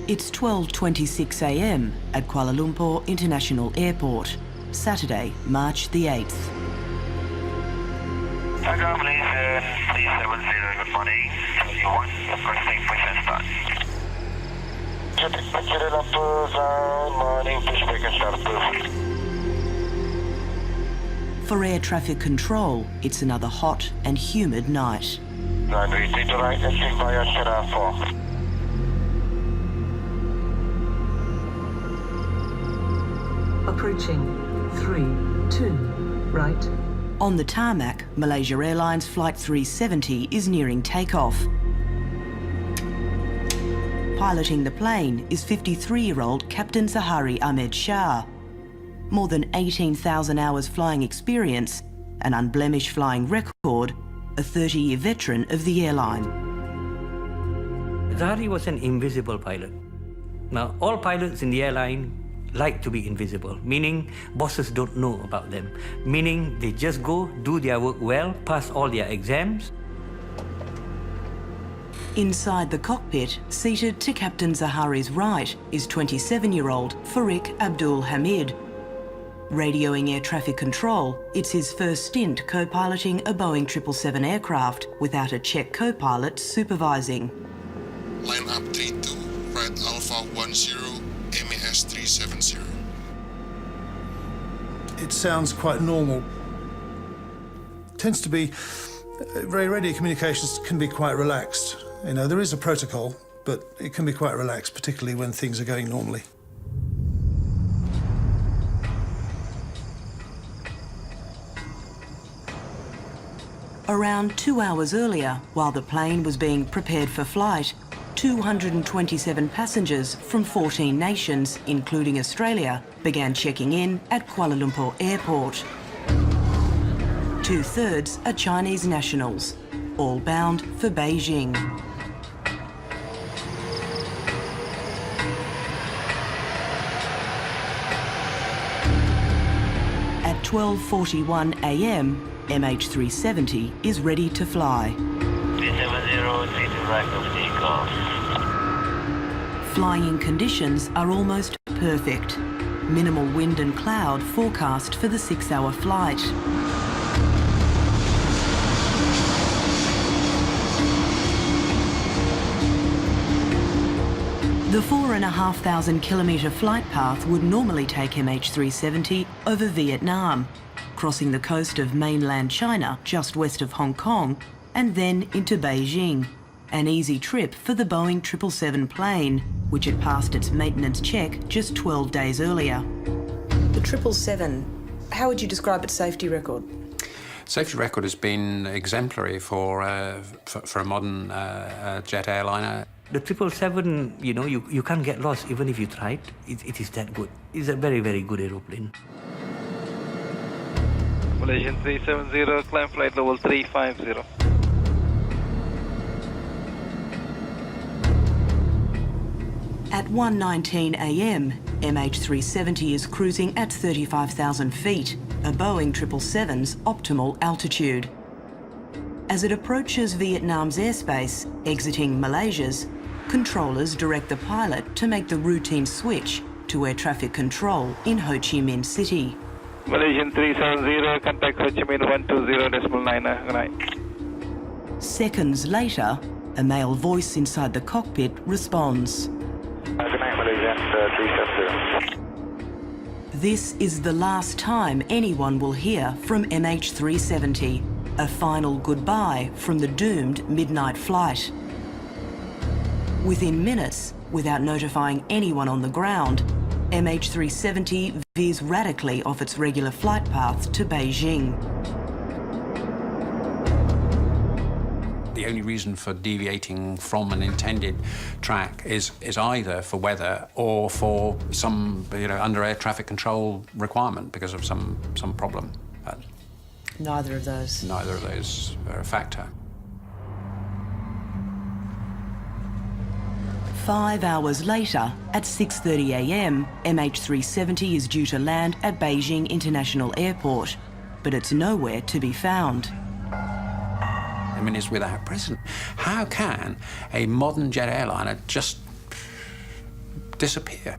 It's 12:26 a.m. at Kuala Lumpur International Airport, Saturday, March the 8th. Malaysia 370, good morning. 21, requesting push and start. Morning, push back and start. For air traffic control, it's another hot and humid night. Runway 3 to right, exit via Sierra 4. Approaching 3, 2, right. On the tarmac, Malaysia Airlines Flight 370 is nearing takeoff. Piloting the plane is 53-year-old Captain Zahari Ahmed Shah. More than 18,000 hours flying experience, an unblemished flying record, a 30-year veteran of the airline. Zahari was an invisible pilot. Now, all pilots in the airline like to be invisible, meaning bosses don't know about them, meaning they just go, do their work well, pass all their exams. Inside the cockpit, seated to Captain Zahari's right, is 27-year-old Farik Abdul Hamid. Radioing air traffic control, it's his first stint co-piloting a Boeing 777 aircraft without a Czech co-pilot supervising. Line up 32, right Alpha 10, MH370. It sounds quite normal. Tends to be, radio communications can be quite relaxed. You know, there is a protocol, but it can be quite relaxed, particularly when things are going normally. Around 2 hours earlier, while the plane was being prepared for flight, 227 passengers from 14 nations, including Australia, began checking in at Kuala Lumpur Airport. 2/3 are Chinese nationals, all bound for Beijing. At 12:41 a.m, MH370 is ready to fly. 370, 3 to right of takeoff. Flying conditions are almost perfect. Minimal wind and cloud forecast for the 6-hour flight. The 4,500 kilometre flight path would normally take MH370 over Vietnam, crossing the coast of mainland China just west of Hong Kong, and then into Beijing. An easy trip for the Boeing 777 plane, which had passed its maintenance check just 12 days earlier. The 777, how would you describe its safety record? Safety record has been exemplary for a modern jet airliner. The 777, you know, you can't get lost even if you tried. It is that good. It's a very, very good aeroplane. Malaysian 370, climb flight level 350. At 1:19 a.m, MH370 is cruising at 35,000 feet, a Boeing 777's optimal altitude. As it approaches Vietnam's airspace, exiting Malaysia's, controllers direct the pilot to make the routine switch to air traffic control in Ho Chi Minh City. Malaysian 370, contact Ho Chi Minh 120.9, good night. Seconds later, a male voice inside the cockpit responds. Good night, Malaysian 370. This is the last time anyone will hear from MH370, a final goodbye from the doomed midnight flight. Within minutes, without notifying anyone on the ground, MH370 veers radically off its regular flight path to Beijing. The only reason for deviating from an intended track is either for weather or for some, under air traffic control requirement because of some problem. But Neither of those. neither of those are a factor. 5 hours later, at 6:30 a.m, MH370 is due to land at Beijing International Airport, but it's nowhere to be found. I mean, it's without precedent. How can a modern jet airliner just disappear.